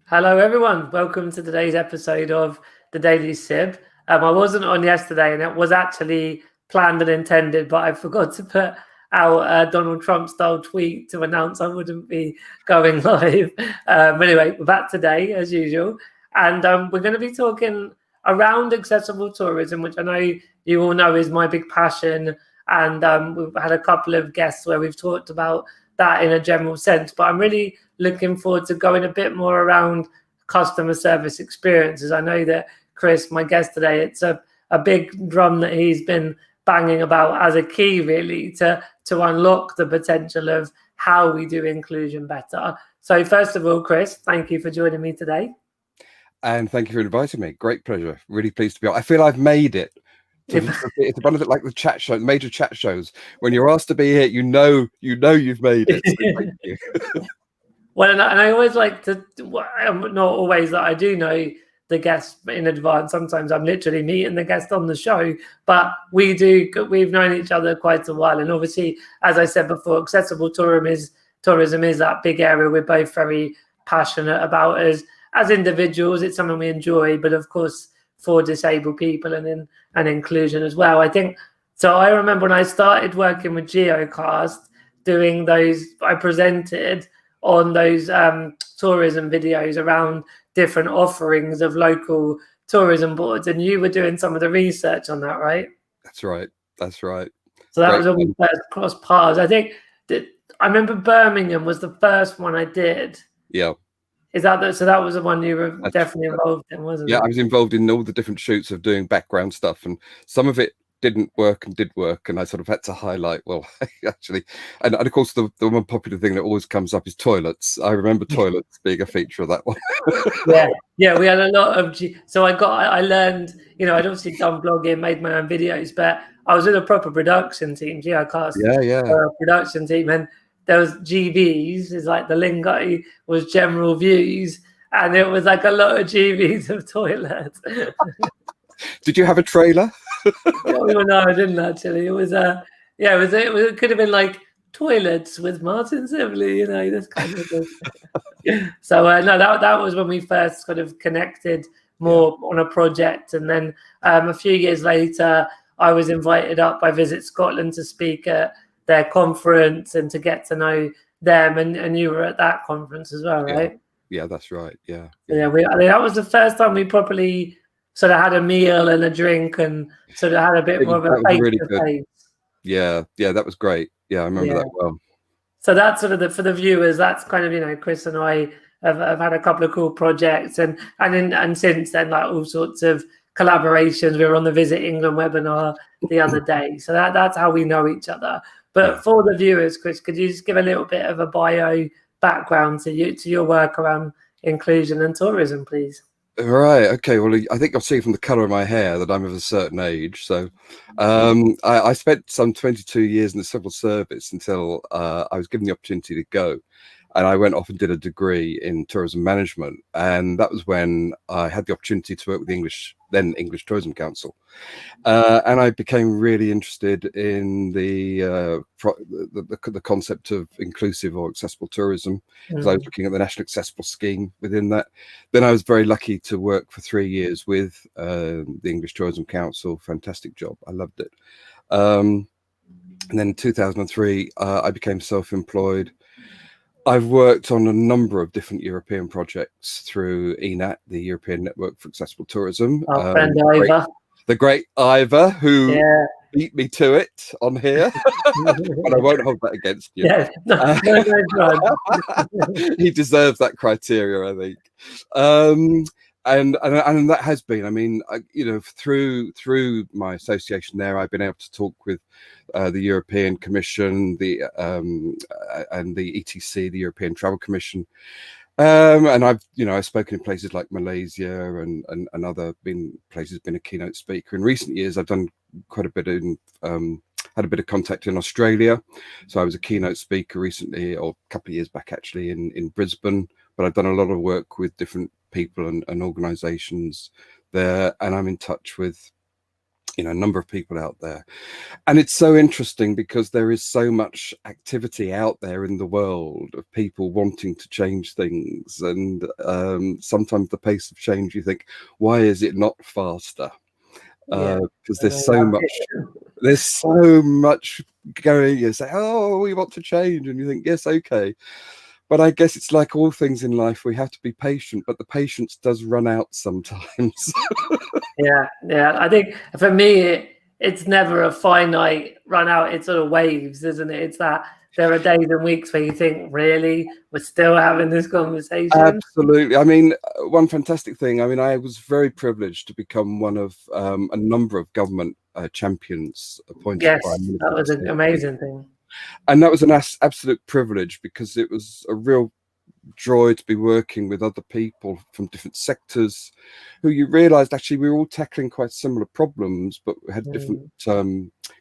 Hello, everyone. Welcome to today's episode of the Daily Sib. I wasn't on yesterday, and it was actually planned and intended, but I forgot to put out a Donald Trump-style tweet to announce I wouldn't be going live. Anyway, we're back today, as usual, and we're going to be talking around accessible tourism, which I know you all know is my big passion, and we've had a couple of guests where we've talked about that in a general sense, but I'm really looking forward to going a bit more around customer service experiences. I know that Chris, my guest today, it's a big drum that he's been banging about as a key really to unlock the potential of how we do inclusion better. So first of all, Chris, thank you for joining me today. And thank you for inviting me. Great pleasure. Really pleased to be on. I feel I've made it. It's one of it like the chat show, major chat shows. When you're asked to be here, you know you've made it. So thank you. Well, and I always like to, not always that I do know the guest in advance. Sometimes I'm literally meeting the guest on the show, but we've known each other quite a while. And obviously, as I said before, accessible tourism is that big area we're both very passionate about as individuals. It's something we enjoy, but of course, for disabled people and inclusion as well. I think, so I remember when I started working with Geocast, doing those, I presented on those tourism videos around different offerings of local tourism boards, and you were doing some of the research on that, right? That's right. So that was when we first crossed paths. I think that I remember Birmingham was the first one I did. Yeah. Is that so? That was the one you were definitely involved in, wasn't it? Yeah, I was involved in all the different shoots of doing background stuff, and some of it didn't work and did work, and I sort of had to highlight, well, actually, and of course the one popular thing that always comes up is toilets. I remember toilets being a feature of that one. yeah, we had a lot of so I learned, I'd obviously done blogging, made my own videos, but I was in a proper production team, Geocast production team, and there was GVs, is like the lingo was general views, and it was like a lot of GVs of toilets. Did you have a trailer? No, I didn't actually. It was it could have been like toilets with Martin Sibley, this kind of thing. So no, that was when we first sort of connected more on a project, and then a few years later, I was invited up by Visit Scotland to speak at their conference and to get to know them, and you were at that conference as well, right? Yeah, that's right. Yeah. I mean, that was the first time we properly sort of had a meal and a drink and sort of had a bit more of a face-to-face. Yeah, that was great. Yeah, I remember that well. So that's sort of for the viewers, that's kind of, Chris and I have had a couple of cool projects, and since then, like all sorts of collaborations. We were on the Visit England webinar the other day. So that's how we know each other. But for the viewers, Chris, could you just give a little bit of a bio background to your work around inclusion and tourism, please? Right. Okay. Well, I think I'll see from the colour of my hair that I'm of a certain age. So I spent some 22 years in the civil service until I was given the opportunity to go. And I went off and did a degree in tourism management. And that was when I had the opportunity to work with the then English Tourism Council. And I became really interested in the concept of inclusive or accessible tourism, because I was looking at the National Accessible Scheme within that. Then I was very lucky to work for 3 years with the English Tourism Council. Fantastic job. I loved it. And then in 2003, I became self-employed. I've worked on a number of different European projects through ENAT, the European Network for Accessible Tourism. Our friend Ivor. The great Ivor, who beat me to it on here. But I won't hold that against you. Yeah, he deserves that criteria, I think. And that has been, I mean, through my association there, I've been able to talk with the European Commission, and the ETC, the European Travel Commission, and I've spoken in places like Malaysia and other places, been a keynote speaker. In recent years, I've done quite a bit had a bit of contact in Australia. So I was a keynote speaker recently, or a couple of years back actually, in Brisbane. But I've done a lot of work with different people and organizations there, and I'm in touch with a number of people out there. And it's so interesting because there is so much activity out there in the world of people wanting to change things. And sometimes the pace of change, you think, why is it not faster? Because there's so much going. You say, oh, we want to change. And you think, yes, okay. But I guess it's like all things in life, we have to be patient, but the patience does run out sometimes. Yeah. I think for me, it's never a finite run out. It's sort of waves, isn't it? It's that there are days and weeks where you think, really, we're still having this conversation. Absolutely. I mean, one fantastic thing. I mean, I was very privileged to become one of a number of government champions appointed. Yes, that was an amazing thing. And that was an absolute privilege because it was a real joy to be working with other people from different sectors who you realized actually we were all tackling quite similar problems, but we had different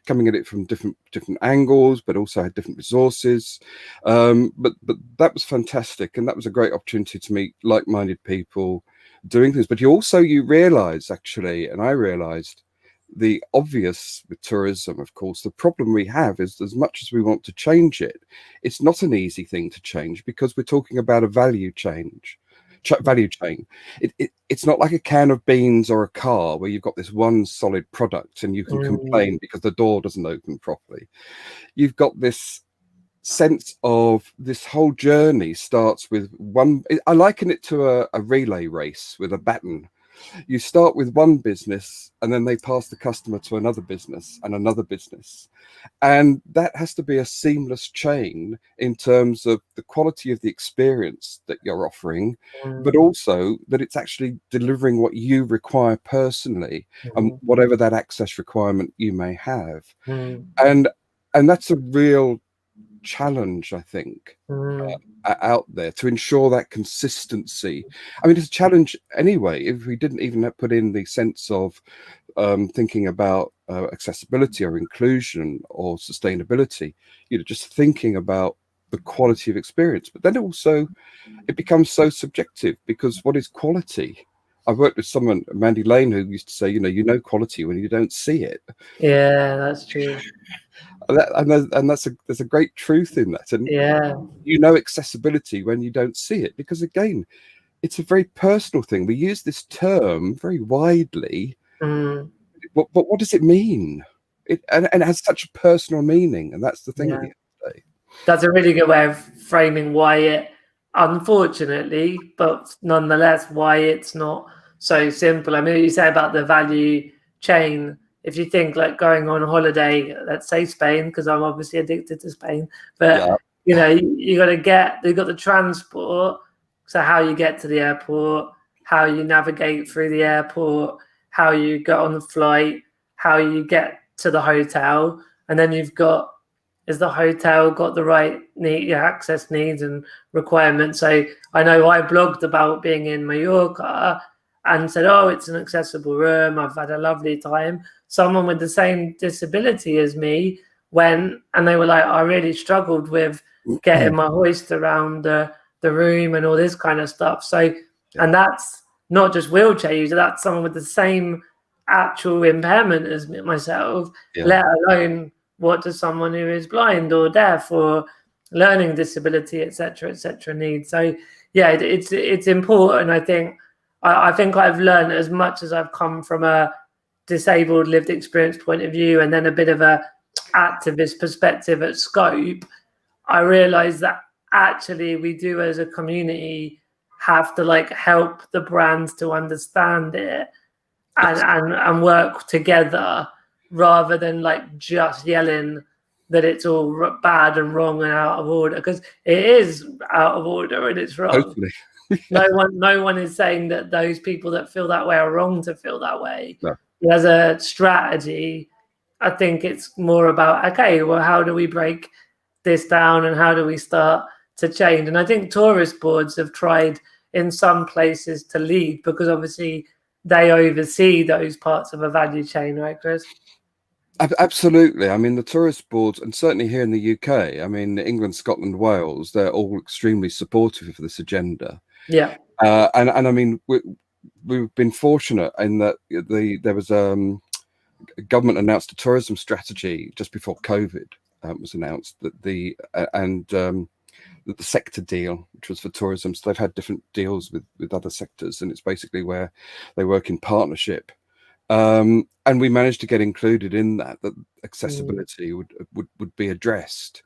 coming at it from different angles, but also had different resources. But that was fantastic, and that was a great opportunity to meet like-minded people doing things. But you realize actually, and I realized, the obvious with tourism, of course, the problem we have is as much as we want to change it, it's not an easy thing to change because we're talking about a value chain. It's not like a can of beans or a car where you've got this one solid product and you can complain because the door doesn't open properly. You've got this sense of this whole journey starts with one. I liken it to a relay race with a baton. You start with one business and then they pass the customer to another business and another business. And that has to be a seamless chain in terms of the quality of the experience that you're offering, but also that it's actually delivering what you require personally and whatever that access requirement you may have. And that's a real challenge, I think, out there to ensure that consistency. I mean, it's a challenge anyway if we didn't even put in the sense of thinking about accessibility or inclusion or sustainability, just thinking about the quality of experience. But then also it becomes so subjective because what is quality? I worked with someone, Mandy Lane, who used to say, you know quality when you don't see it. Yeah, that's true. And there's a great truth in that. And accessibility when you don't see it, because again, it's a very personal thing. We use this term very widely, but what does it mean? And it has such a personal meaning, and that's the thing at the end of the day. That's a really good way of framing why it, unfortunately, but nonetheless, why it's not so simple. I mean, you say about the value chain. If you think like going on holiday, let's say Spain, because I'm obviously addicted to Spain, but you got the transport. So how you get to the airport, how you navigate through the airport, how you get on the flight, how you get to the hotel, and then you've got, is the hotel got the right access needs and requirements? So I know I blogged about being in Mallorca and said, oh, it's an accessible room, I've had a lovely time. Someone with the same disability as me went and they were like, I really struggled with getting my hoist around the room and all this kind of stuff. So, and that's not just wheelchair user, that's someone with the same actual impairment as myself, let alone what does someone who is blind or deaf or learning disability, etc., need. So yeah, it's important. I think I've learned, as much as I've come from a disabled lived experience point of view and then a bit of a activist perspective at Scope, I realized that actually we do as a community have to like help the brands to understand it and work together, rather than like just yelling that it's all bad and wrong and out of order, because it is out of order and it's wrong. Totally. No one is saying that those people that feel that way are wrong to feel that way. As a strategy, I think it's more about, okay, well, how do we break this down and how do we start to change? And I think tourist boards have tried in some places to lead, because obviously they oversee those parts of a value chain, right, Chris? Absolutely. I mean, the tourist boards, and certainly here in the UK, I mean, England, Scotland, Wales, they're all extremely supportive of this agenda. Yeah. And I mean, we've been fortunate in that there was government announced a tourism strategy just before COVID was announced, that the sector deal, which was for tourism. So they've had different deals with other sectors, and it's basically where they work in partnership. And we managed to get included in that accessibility would be addressed.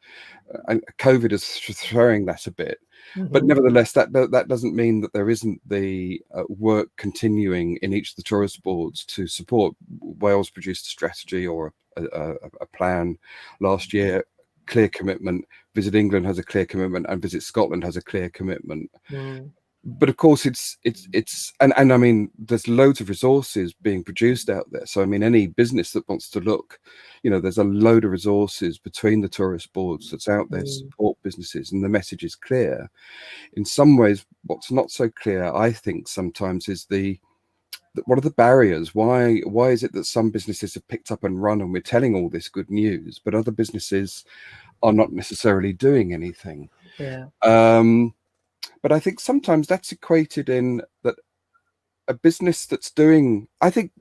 And COVID is throwing that a bit, but nevertheless, that doesn't mean that there isn't the work continuing in each of the tourist boards to support. Wales produced a strategy or a plan last year, clear commitment. Visit England has a clear commitment, and Visit Scotland has a clear commitment. But of course, it's and I mean, there's loads of resources being produced out there. So I mean, any business that wants to look, there's a load of resources between the tourist boards that's out there to support businesses, and the message is clear. In some ways, what's not so clear, I think, sometimes is what are the barriers? Why is it that some businesses have picked up and run, and we're telling all this good news, but other businesses are not necessarily doing anything? Yeah. But I think sometimes that's equated in that a business that's doing, I think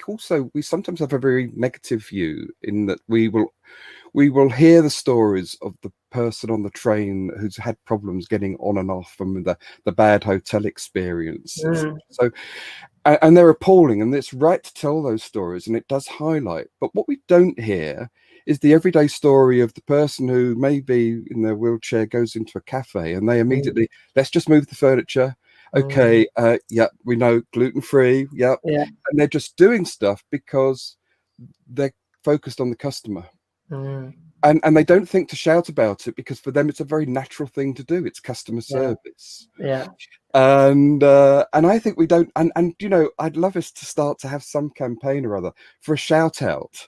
also we sometimes have a very negative view in that we will hear the stories of the person on the train who's had problems getting on and off from the bad hotel experiences. So, and they're appalling, and it's right to tell those stories, and it does highlight. But what we don't hear is the everyday story of the person who maybe in their wheelchair goes into a cafe and they immediately, let's just move the furniture. Okay, yeah, we know gluten-free, yeah. And they're just doing stuff because they're focused on the customer. And they don't think to shout about it, because for them it's a very natural thing to do. It's customer service. And I think we don't, and I'd love us to start to have some campaign or other for a shout out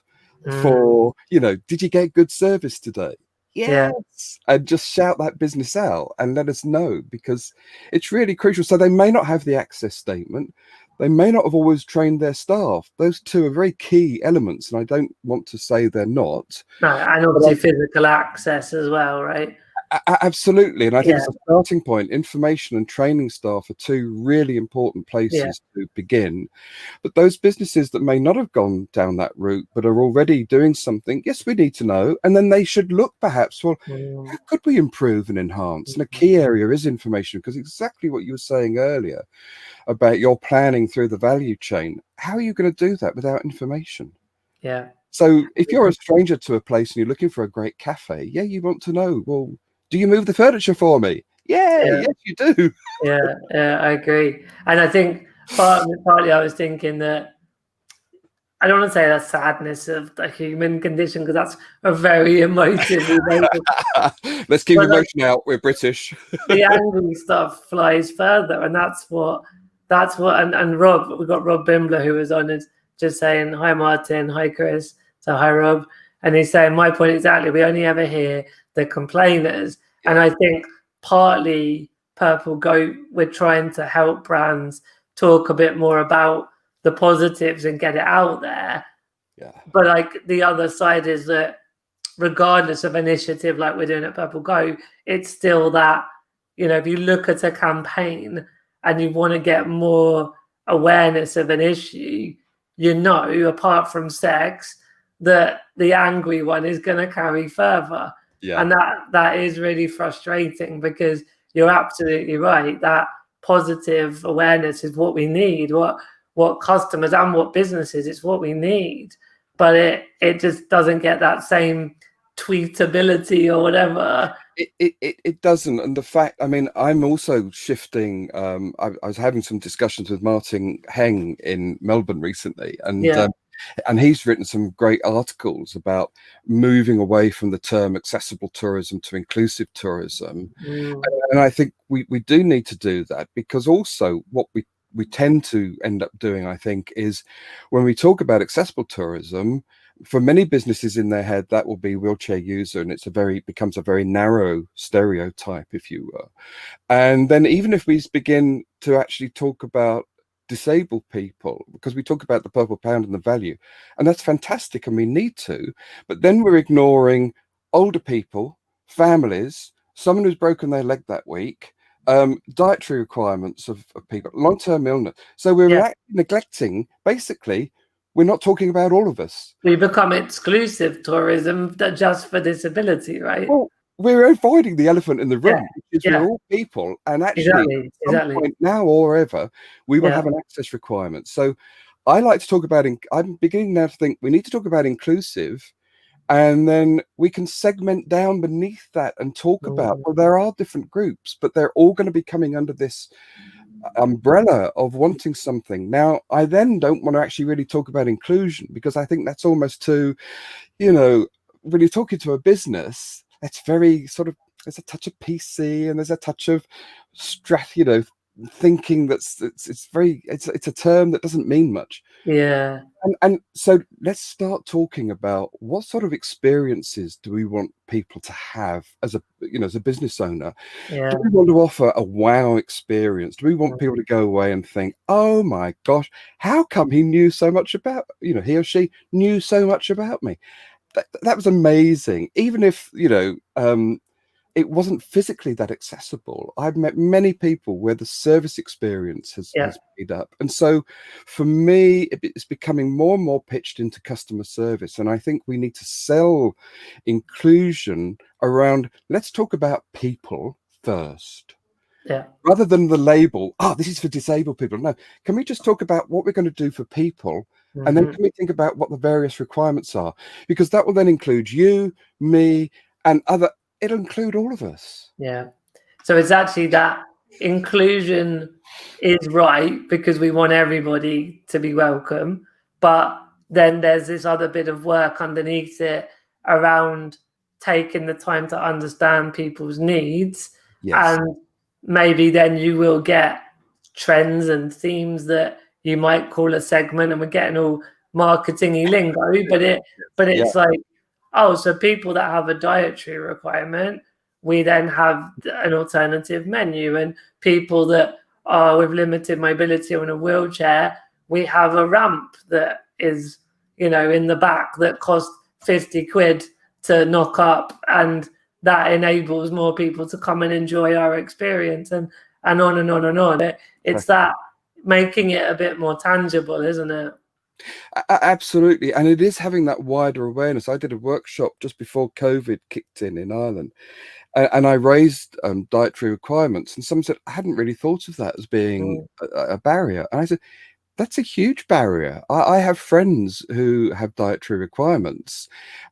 for, did you get good service today? Yes. And just shout that business out and let us know, because it's really crucial. So they may not have the access statement, they may not have always trained their staff. Those two are very key elements, and I don't want to say they're not. No, and obviously physical access as well, right? Absolutely. And I think it's a starting point. Information and training staff are two really important places to begin. But those businesses that may not have gone down that route but are already doing something, yes, we need to know. And then they should look perhaps, well, how could we improve and enhance? And a key area is information, because exactly what you were saying earlier about your planning through the value chain, how are you going to do that without information? So if you're a stranger to a place and you're looking for a great cafe, you want to know, well, do you move the furniture for me? Yes, you do. I agree. And I think partly I was thinking that I don't want to say that sadness of the human condition, because that's a very emotive. Let's keep emotion out. We're British. The angry stuff flies further, and that's what. And Rob, we got Rob Bimbler, who was on it, just saying hi Martin, hi Chris, so hi Rob, and he's saying my point exactly. We only ever hear the complainers, and I think partly Purple Goat, we're trying to help brands talk a bit more about the positives and get it out there. But like the other side is that regardless of initiative like we're doing at Purple Goat, it's still that, if you look at a campaign and you want to get more awareness of an issue, apart from sex, that the angry one is going to carry further. And that is really frustrating, because you're absolutely right. That positive awareness is what we need, what customers and what businesses, it's what we need. But it just doesn't get that same tweetability or whatever. It doesn't. And the fact, I mean, I'm also shifting. I was having some discussions with Martin Heng in Melbourne recently, and he's written some great articles about moving away from the term accessible tourism to inclusive tourism. And I think we do need to do that, because also what we tend to end up doing, I think, is when we talk about accessible tourism, for many businesses in their head, that will be wheelchair user, and becomes a very narrow stereotype, if you will. And then even if we begin to actually talk about disabled people, because we talk about the purple pound and the value, and that's fantastic, and we need to, but then we're ignoring older people, families, someone who's broken their leg that week, dietary requirements of people, long-term illness. So we're neglecting basically we're not talking about all of us. We become exclusive tourism just for disability, right? Well, we're avoiding the elephant in the room, because Yeah, we're all people, and actually exactly, at some point now or ever, we will yeah, have an access requirement. So I like to talk about, I'm beginning now to think we need to talk about inclusive, and then we can segment down beneath that and talk about, well, there are different groups, but they're all going to be coming under this umbrella of wanting something. Now, I then don't want to actually really talk about inclusion, because I think that's almost too, you know, when you're talking to a business, it's very sort of, there's a touch of PC and there's a touch of thinking that's it's a term that doesn't mean much. yeah, And so let's start talking about what sort of experiences do we want people to have as a business owner. yeah. Do we want to offer a wow experience? Do we want people to go away and think, oh my gosh, how come he knew so much about, he or she knew so much about me? That was amazing. Even if, it wasn't physically that accessible. I've met many people where the service experience has made up. And so for me, it's becoming more and more pitched into customer service. And I think we need to sell inclusion around, let's talk about people first. Yeah. Rather than the label, this is for disabled people. No, can we just talk about what we're going to do for people? And then can we think about what the various requirements are? Because that will then include you, me, and other. It'll include all of us. Yeah. So it's actually that inclusion is right because we want everybody to be welcome. But then there's this other bit of work underneath it around taking the time to understand people's needs. Yes. And maybe then you will get trends and themes that you might call a segment, and we're getting all marketing-y lingo, but it's like, oh, so people that have a dietary requirement, we then have an alternative menu. And people that are with limited mobility or in a wheelchair, we have a ramp that is, in the back that costs 50 quid to knock up. And that enables more people to come and enjoy our experience, and on and on and on. It's that making it a bit more tangible, isn't it? Absolutely. And it is having that wider awareness. I did a workshop just before COVID kicked in Ireland, and I raised dietary requirements, and someone said, I hadn't really thought of that as being a barrier. And I said, that's a huge barrier. I have friends who have dietary requirements,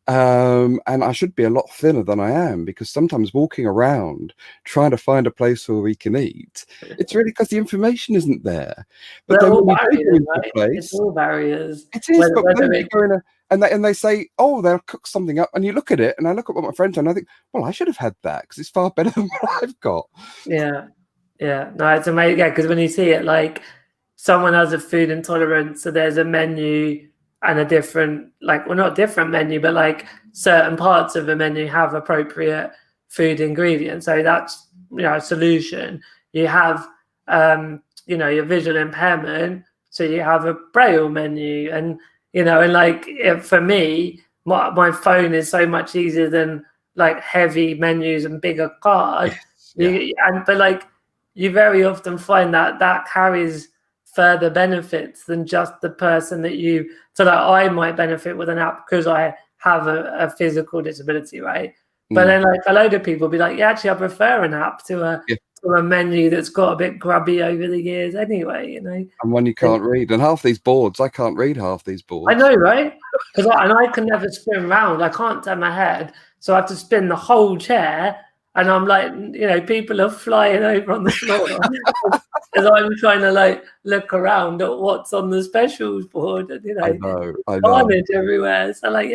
and I should be a lot thinner than I am, because sometimes walking around trying to find a place where we can eat, it's really because the information isn't there. But then when you go into a place, it's all barriers. It is, but when you go in and they say, oh, they'll cook something up, and you look at it, and I look at what my friends do, and I think, well, I should have had that because it's far better than what I've got. Yeah, no, it's amazing. Yeah, because when you see it, like, someone has a food intolerance, so there's a menu and a different, not different menu, but like certain parts of the menu have appropriate food ingredients. So that's, a solution. You have, your visual impairment, so you have a braille menu. And, for me, my phone is so much easier than like heavy menus and bigger cards. But you very often find that carries further benefits than just the person that you. So that I might benefit with an app because I have a physical disability, right? But then a load of people be like, yeah, actually I prefer an app to a menu that's got a bit grubby over the years anyway, And one you can't read. And half these boards, I can't read half these boards. I know, right? Because I can never spin around. I can't turn my head, so I have to spin the whole chair. And I'm like, people are flying over on the floor as I'm trying to look around at what's on the specials board, and I know. carnage everywhere. So I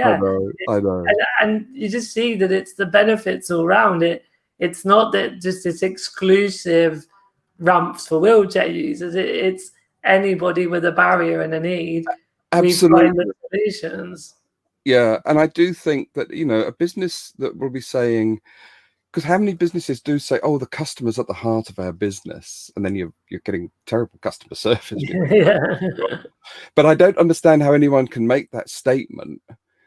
know. And you just see that it's the benefits all around it. It's not that just it's exclusive ramps for wheelchair users. It's anybody with a barrier and a need. Absolutely. We find the solutions. Yeah, and I do think that a business that will be saying, because how many businesses do say, oh, the customer's at the heart of our business, and then you're getting terrible customer service. But I don't understand how anyone can make that statement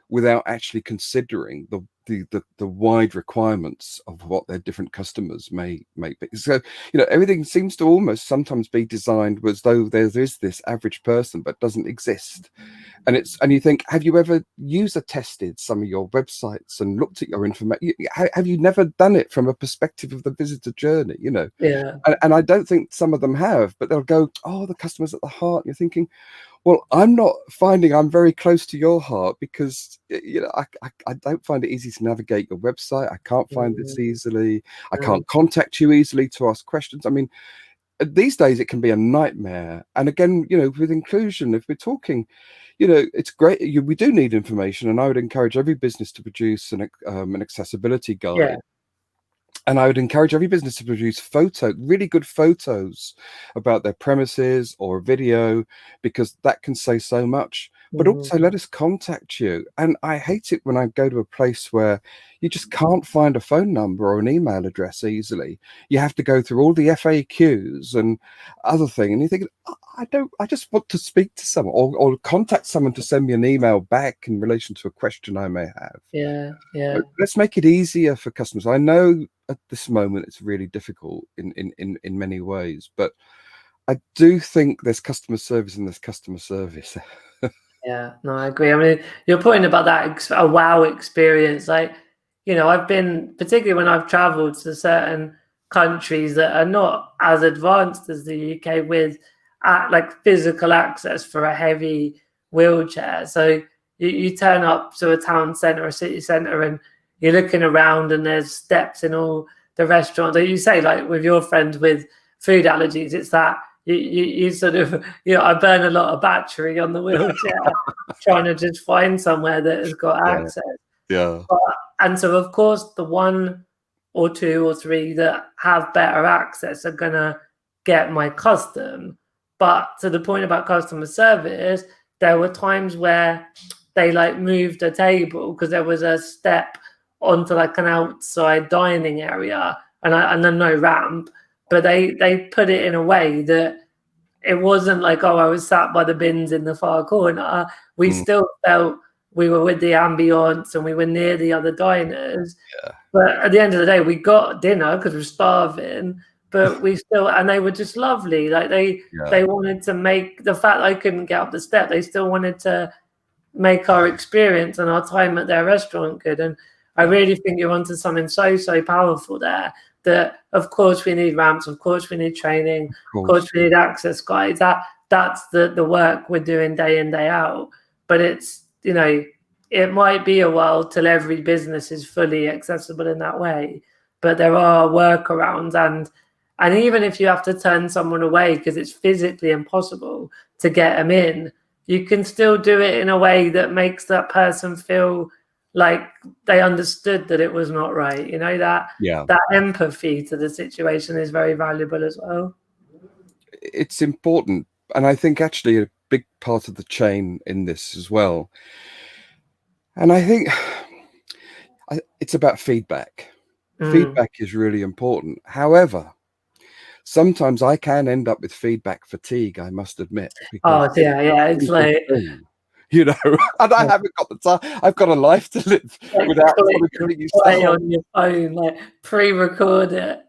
without actually considering the wide requirements of what their different customers may be. So, everything seems to almost sometimes be designed as though there is this average person, but doesn't exist. And you think, have you ever user tested some of your websites and looked at your information? Have you never done it from a perspective of the visitor journey? Yeah. And I don't think some of them have, but they'll go, oh, the customer's at the heart. And you're thinking, well, I'm not finding I'm very close to your heart, because I don't find it easy to navigate your website. I can't find this easily. I can't contact you easily to ask questions. I mean, these days it can be a nightmare. And again, with inclusion, if we're talking, it's great. We do need information, and I would encourage every business to produce an accessibility guide. Yeah. And I would encourage every business to produce really good photos about their premises or a video, because that can say so much. But also let us contact you. And I hate it when I go to a place where you just can't find a phone number or an email address easily. You have to go through all the FAQs and other things. And you think, I just want to speak to someone, or contact someone to send me an email back in relation to a question I may have. Yeah. Let's make it easier for customers. I know at this moment it's really difficult in many ways, but I do think there's customer service and there's customer service. Yeah, no, I agree. I mean, your point about that a wow experience, like, I've been, particularly when I've traveled to certain countries that are not as advanced as the UK with like physical access for a heavy wheelchair. So you turn up to a town centre, a city centre, and you're looking around and there's steps in all the restaurants. Like you say, like with your friends with food allergies, it's that you sort of, I burn a lot of battery on the wheelchair trying to just find somewhere that has got access. Yeah. And so, of course, the 1 or 2 or 3 that have better access are going to get my custom. But to the point about customer service, there were times where they like moved a table because there was a step onto like an outside dining area and then no ramp. But they put it in a way that it wasn't like, oh, I was sat by the bins in the far corner. We still felt we were with the ambience and we were near the other diners. Yeah. But at the end of the day, we got dinner because we're starving. But we still, and they were just lovely. Like they wanted to make the fact I couldn't get up the step. They still wanted to make our experience and our time at their restaurant good. And I really think you're onto something so powerful there. That of course we need ramps, of course we need training, of course we need access guides. That's the work we're doing day in, day out. But it's, it might be a while till every business is fully accessible in that way. But there are workarounds, and even if you have to turn someone away because it's physically impossible to get them in, you can still do it in a way that makes that person feel like they understood that it was not right. That empathy to the situation is very valuable as well. It's important. And I think actually a big part of the chain in this as well. And I think it's about feedback. Feedback is really important. However, sometimes I can end up with feedback fatigue, I must admit. Oh, yeah. It's like... and I haven't got the time. I've got a life to live without putting you on your phone, like pre-record it.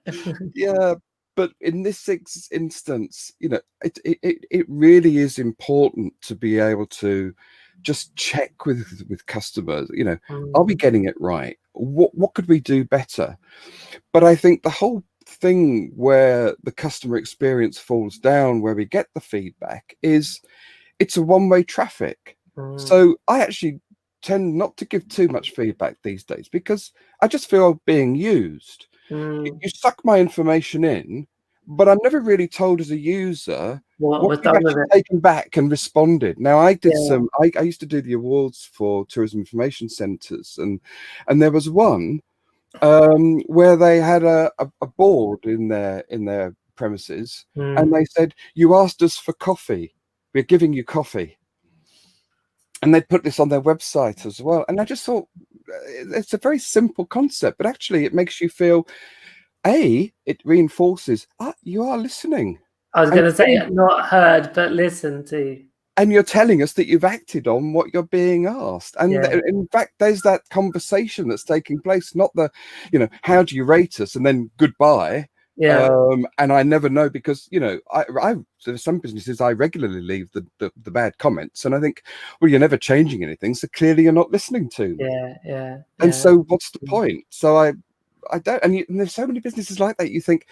Yeah, but in this instance, it really is important to be able to just check with customers. Are we getting it right? What could we do better? But I think the whole thing where the customer experience falls down, where we get the feedback, is it's a one-way traffic. So I actually tend not to give too much feedback these days because I just feel being used. You suck my information in, but I'm never really told as a user what you've actually taken back and responded. Now I did I used to do the awards for tourism information centres, and there was one where they had a board in their premises, and they said, "You asked us for coffee. We're giving you coffee." And they put this on their website as well. And I just thought it's a very simple concept, but actually it makes you feel, it reinforces, you are listening. I was going to say not heard, but listened to. and you're telling us that you've acted on what you're being asked. And Yeah. in fact, there's that conversation that's taking place, not the, how do you rate us, and then goodbye. Yeah. And I never know, because there's some businesses I regularly leave the bad comments, and I think, well, you're never changing anything, so clearly you're not listening to me. Yeah. And so what's the point? So I don't, and there's so many businesses like that. You think,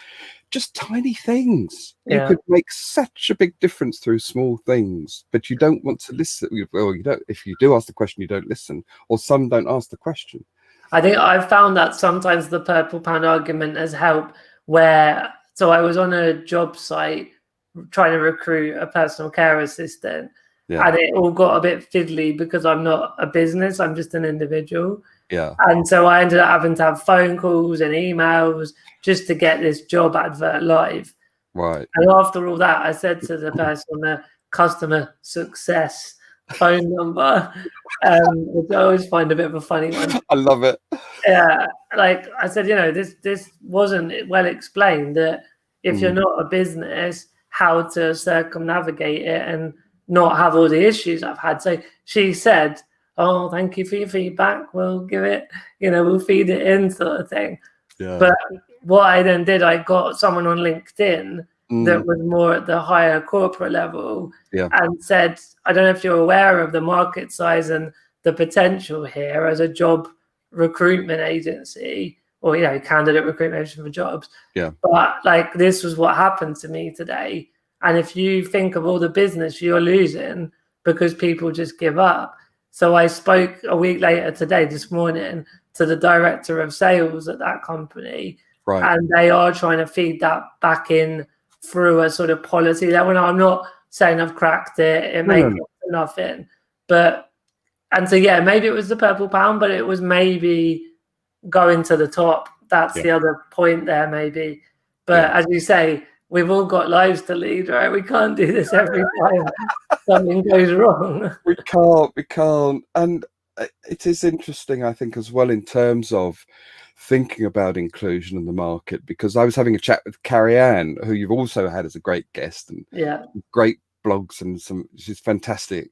just tiny things. You could make such a big difference through small things, but you don't want to listen. Well, you don't. If you do ask the question, you don't listen, or some don't ask the question. I think I've found that sometimes the purple pound argument has helped. So I was on a job site trying to recruit a personal care assistant, and it all got a bit fiddly because I'm not a business; I'm just an individual. Yeah. And so I ended up having to have phone calls and emails just to get this job advert live. Right. And after all that, I said to the person, the customer success phone number, which I always find a bit of a funny one. I love it. Yeah, like I said, this wasn't well explained, that if you're not a business, how to circumnavigate it and not have all the issues I've had. So she said, "Oh, thank you for your feedback. We'll give it, we'll feed it in," sort of thing. Yeah. But what I then did, I got someone on LinkedIn that was more at the higher corporate level and said, "I don't know if you're aware of the market size and the potential here as a job recruitment agency, or candidate recruitment agency for jobs. But like, this was what happened to me today. And if you think of all the business you're losing because people just give up." So I spoke a week later today, this morning, to the director of sales at that company, and they are trying to feed that back in through a sort of policy level. Now, I'm not saying I've cracked it; it may get nothing, but. And so, maybe it was the purple pound, but it was maybe going to the top. That's the other point there, maybe. But as you say, we've all got lives to lead, right? We can't do this every time something goes wrong. We can't. And it is interesting, I think, as well, in terms of thinking about inclusion in the market, because I was having a chat with Carrie Ann, who you've also had as a great guest, and great blogs, and she's fantastic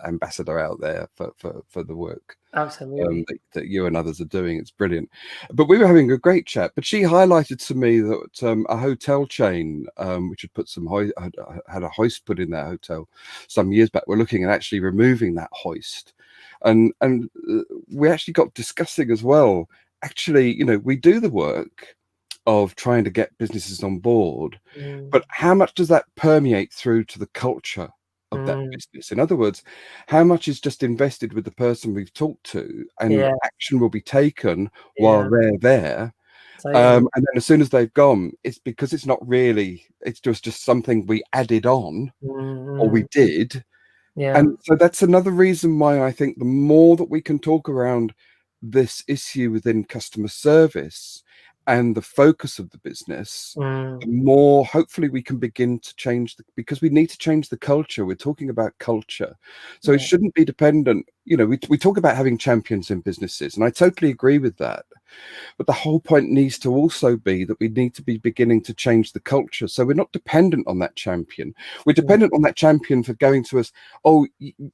ambassador out there for the work that you and others are doing. It's brilliant. But we were having a great chat, but she highlighted to me that a hotel chain which had put had a hoist put in their hotel some years back, were looking at actually removing that hoist, and we actually got discussing as well, actually, we do the work of trying to get businesses on board, but how much does that permeate through to the culture of that business? In other words, how much is just invested with the person we've talked to, and action will be taken while they're there, and then as soon as they've gone, it's because it's not really, it's just something we added on or we did. And so that's another reason why I think the more that we can talk around this issue within customer service and the focus of the business, the more hopefully we can begin to change because we need to change the culture. We're talking about culture, so it shouldn't be dependent. We talk about having champions in businesses, and I totally agree with that, but the whole point needs to also be that we need to be beginning to change the culture, so we're not dependent on that champion. We're dependent on that champion for going to us, "Oh,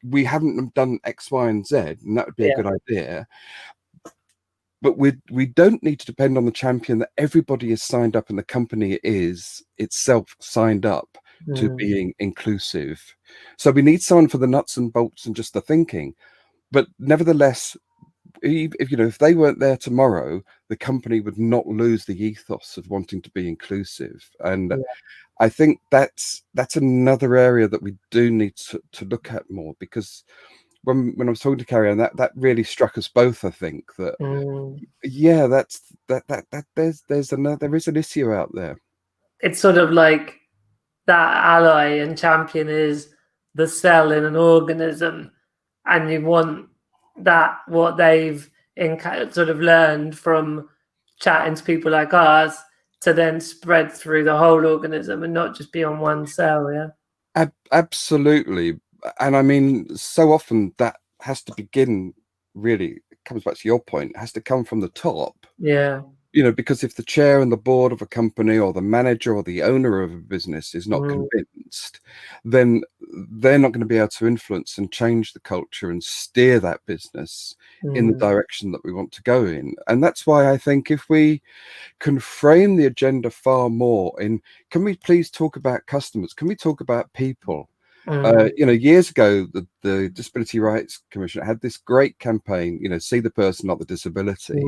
we haven't done X, Y, and Z, and that would be a good idea." But we don't need to depend on the champion that everybody is signed up and the company is itself signed up to being inclusive. So we need someone for the nuts and bolts and just the thinking. But nevertheless, if they weren't there tomorrow, the company would not lose the ethos of wanting to be inclusive. And I think that's another area that we do need to look at more, because when I was talking to Carrie Ann, that really struck us both. I think that there is an issue out there. It's sort of like that ally and champion is the cell in an organism, and you want that what they've sort of learned from chatting to people like us to then spread through the whole organism and not just be on one cell. Absolutely. And I mean, so often that has to begin, really, it comes back to your point, it has to come from the top. Because if the chair and the board of a company or the manager or the owner of a business is not convinced, then they're not going to be able to influence and change the culture and steer that business in the direction that we want to go in. And that's why I think if we can frame the agenda far more in, can we please talk about customers? Can we talk about people? Years ago, the Disability Rights Commission had this great campaign, see the person, not the disability.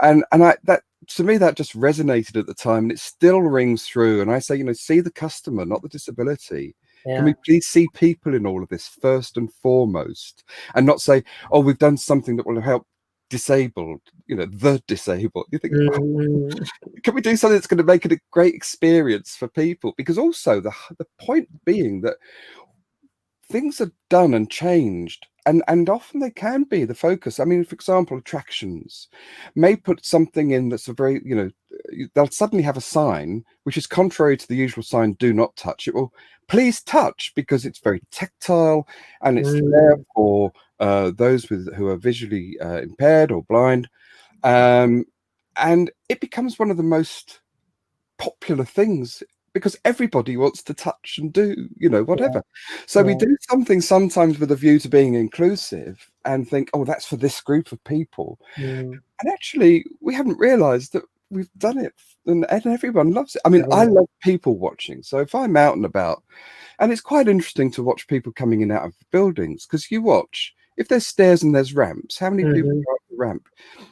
And that, to me, that just resonated at the time, and it still rings through. And I say, see the customer, not the disability. Yeah. Can we please see people in all of this first and foremost, and not say, oh, we've done something that will help disabled, the disabled. You think, can we do something that's going to make it a great experience for people? Because also the point being that things are done and changed, and often they can be the focus. I mean, for example, attractions may put something in that's a very, they'll suddenly have a sign which is contrary to the usual sign, do not touch. It will please touch, because it's very tactile and it's there for those who are visually impaired or blind. And it becomes one of the most popular things, because everybody wants to touch and do, whatever. So we do something sometimes with a view to being inclusive and think, oh, that's for this group of people. And actually, we haven't realized that we've done it, and everyone loves it. I mean, I love people watching. So if I'm out and about, and it's quite interesting to watch people coming in and out of buildings, because you watch, if there's stairs and there's ramps, how many people go up the ramp?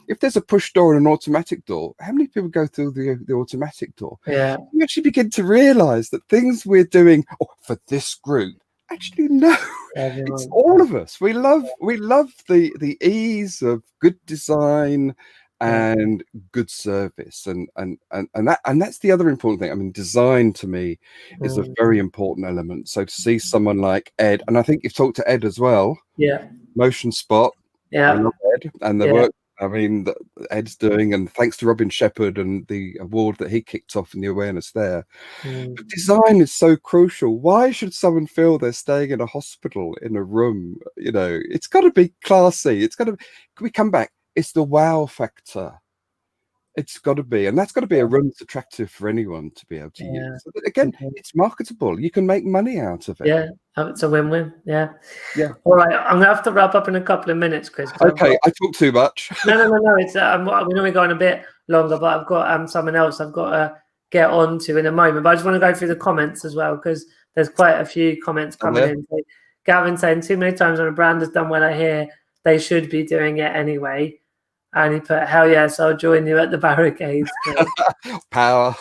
If there's a push door and an automatic door, how many people go through the automatic door? Yeah. You actually begin to realize that things we're doing for this group, actually, no, it's all of us. We love the ease of good design and good service, and that's the other important thing. I mean, design to me is a very important element. So to see someone like Ed, and I think you've talked to Ed as well. Yeah. Motion Spot. Yeah. I love Ed and the work, I mean, that Ed's doing, and thanks to Robin Shepherd and the award that he kicked off and the awareness there. But design is so crucial. Why should someone feel they're staying in a hospital in a room? It's got to be classy. It's got to. Can we come back? It's the wow factor. It's got to be, and that's got to be a room that's attractive for anyone to be able to use. So again, it's marketable. You can make money out of it. Yeah, it's a win-win. Yeah. All right, I'm gonna have to wrap up in a couple of minutes, Chris. Okay, I talk too much. No. It's we know we're going a bit longer, but I've got someone else I've got to get on to in a moment. But I just want to go through the comments as well, because there's quite a few comments coming in. So Gavin saying, too many times when a brand has done what I hear, they should be doing it anyway. And he put, hell yes, I'll join you at the barricades. Power.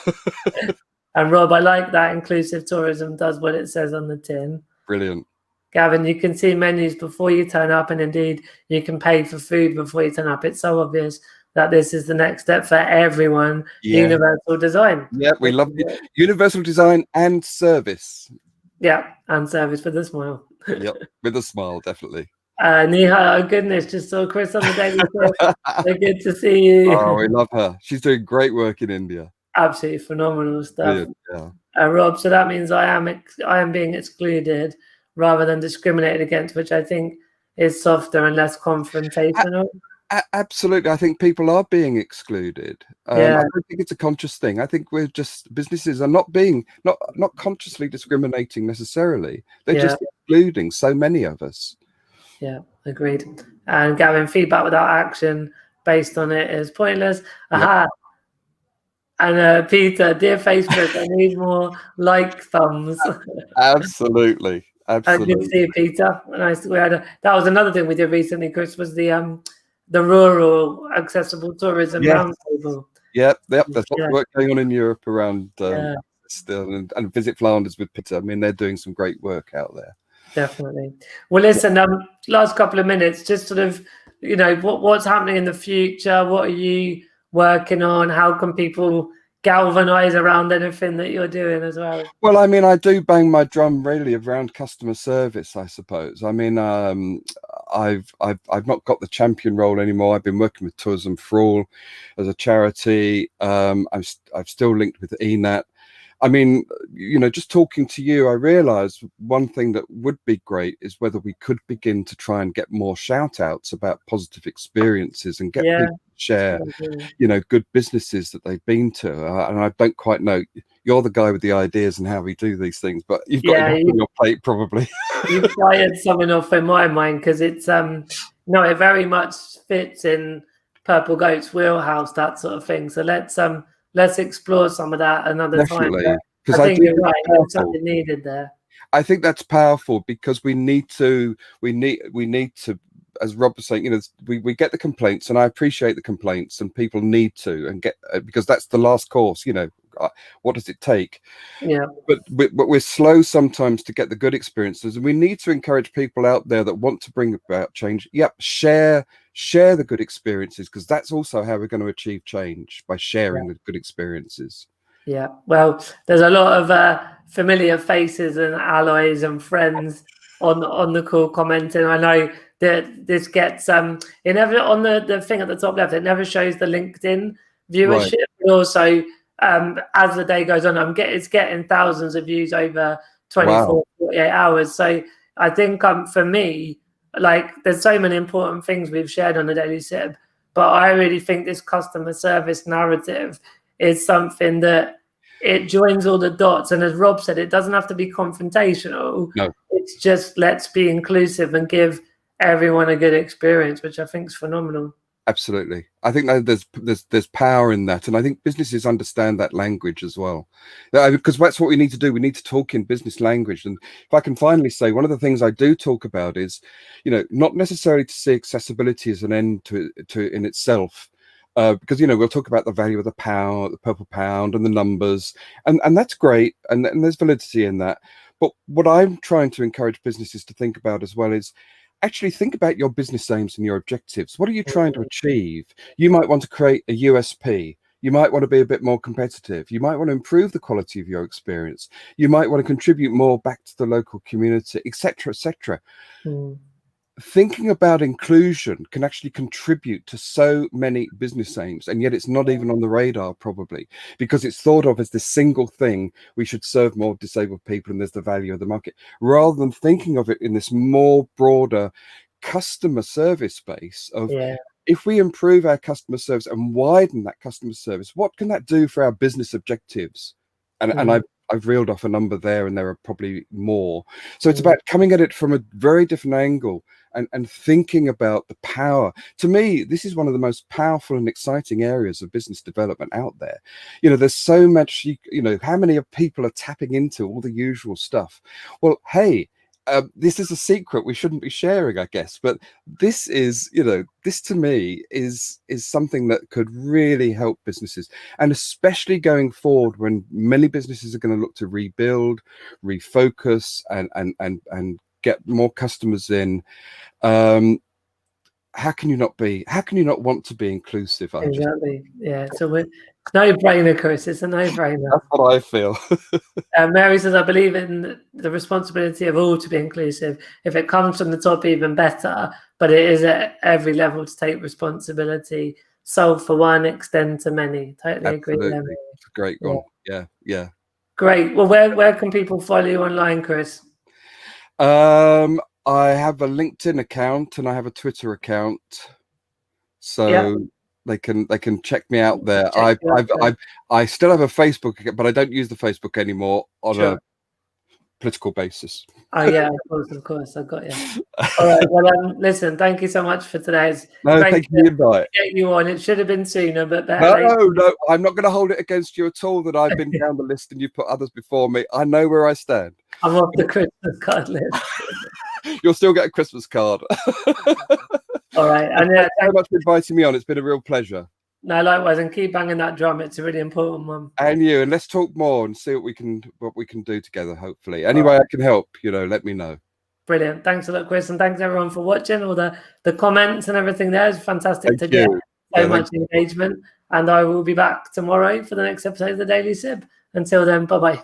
And Rob, I like that inclusive tourism does what it says on the tin. Brilliant. Gavin, you can see menus before you turn up, and indeed you can pay for food before you turn up. It's so obvious that this is the next step for everyone. Universal design. Yeah, we love it. Universal design and service. Yeah, and service with a smile. Yep, with a smile, definitely. Neha, oh goodness, just saw Chris on the Daily Show. So good to see you. Oh, we love her. She's doing great work in India. Absolutely phenomenal stuff. Yeah. Rob, so that means I am being excluded rather than discriminated against, which I think is softer and less confrontational. Absolutely. I think people are being excluded. I don't think it's a conscious thing. I think businesses are not consciously discriminating necessarily. They're just excluding so many of us. Yeah, agreed. And Gavin, feedback without action based on it is pointless. Aha. Yep. And Peter, dear Facebook, I need more like thumbs. Absolutely. Good to see you, Peter. Nice. That was another thing we did recently, Chris, was the rural accessible tourism roundtable. Yep. There's lots of work going on in Europe around still, and Visit Flanders with Peter. I mean, they're doing some great work out there. Definitely. Well, listen, last couple of minutes, just sort of, what's happening in the future? What are you working on? How can people galvanize around anything that you're doing as well? Well, I mean, I do bang my drum really around customer service, I suppose. I mean, I've not got the champion role anymore. I've been working with Tourism for All as a charity. I'm still linked with ENAT. I mean, just talking to you, I realized one thing that would be great is whether we could begin to try and get more shout outs about positive experiences and get people to share, good businesses that they've been to. And I don't quite know. you're the guy with the ideas and how we do these things, but you've got enough on your plate probably. You fired something off in my mind, because it's no, it very much fits in Purple Goat's wheelhouse, that sort of thing. So let's explore some of that another time. Because I think you're right. There's something needed there. I think that's powerful, because we need to, as Rob was saying, you know, we get the complaints, and I appreciate the complaints, and people need to, and get, because that's the last course, you know, what does it take? Yeah. But we're slow sometimes to get the good experiences, and we need to encourage people out there that want to bring about change. Yep, share the good experiences, because that's also how we're going to achieve change, by sharing the good experiences. Yeah, well, there's a lot of familiar faces and allies and friends on the call commenting. I know that this gets it never, on the thing at the top left, it never shows the LinkedIn viewership, but also as the day goes on, it's getting thousands of views over 24, 48 hours. So I think for me, like, there's so many important things we've shared on the Daily Sib, but I really think this customer service narrative is something that it joins all the dots. And as Rob said, it doesn't have to be confrontational. No. It's just, let's be inclusive and give everyone a good experience, which I think is phenomenal. Absolutely. I think that there's power in that. And I think businesses understand that language as well. Because that's what we need to do. We need to talk in business language. And if I can finally say, one of the things I do talk about is, you know, not necessarily to see accessibility as an end to in itself. Because, you know, we'll talk about the value of the pound, the purple pound, and the numbers, and that's great, and there's validity in that. But what I'm trying to encourage businesses to think about as well is actually think about your business aims and your objectives. What are you trying to achieve? You might want to create a USP. You might want to be a bit more competitive. You might want to improve the quality of your experience. You might want to contribute more back to the local community, etc., etc. Thinking about inclusion can actually contribute to so many business aims, and yet it's not even on the radar, probably because it's thought of as this single thing: we should serve more disabled people, and there's the value of the market, rather than thinking of it in this more broader customer service space of, if we improve our customer service and widen that customer service, what can that do for our business objectives? And I've reeled off a number there, and there are probably more. So it's about coming at it from a very different angle, and thinking about the power. To me, this is one of the most powerful and exciting areas of business development out there. You know, there's so much, you know, how many people are tapping into all the usual stuff? Well, hey, this is a secret we shouldn't be sharing, I guess, but this is, you know, this to me is something that could really help businesses, and especially going forward when many businesses are going to look to rebuild, refocus, and get more customers in. How can you not want to be inclusive? Exactly. Yeah. So it's no-brainer, Chris. It's a no-brainer. That's what I feel. Mary says, I believe in the responsibility of all to be inclusive. If it comes from the top, even better. But it is at every level to take responsibility. Solve for one, extend to many. Totally agree with them. It's a great one. Yeah. Great. Well, where can people follow you online, Chris? I have a LinkedIn account and I have a Twitter account, so they can check me out there. I still have a Facebook account, but I don't use the Facebook anymore on a political basis. Oh yeah, of course, I got you. All right, well, listen, thank you so much for today. Thank you for the invite. Get you on. It should have been sooner, but better. No, I'm not going to hold it against you at all that I've been down the list and you put others before me. I know where I stand. I'm off the Christmas card list. You'll still get a Christmas card. All right, and thanks so much for inviting me on. It's been a real pleasure. No, likewise, and keep banging that drum. It's a really important one. And let's talk more and see what we can do together. Hopefully, any way I can help, let me know. Brilliant. Thanks a lot, Chris, and thanks everyone for watching. All the comments and everything there is fantastic to get so much engagement. And I will be back tomorrow for the next episode of the Daily Sib. Until then, bye bye.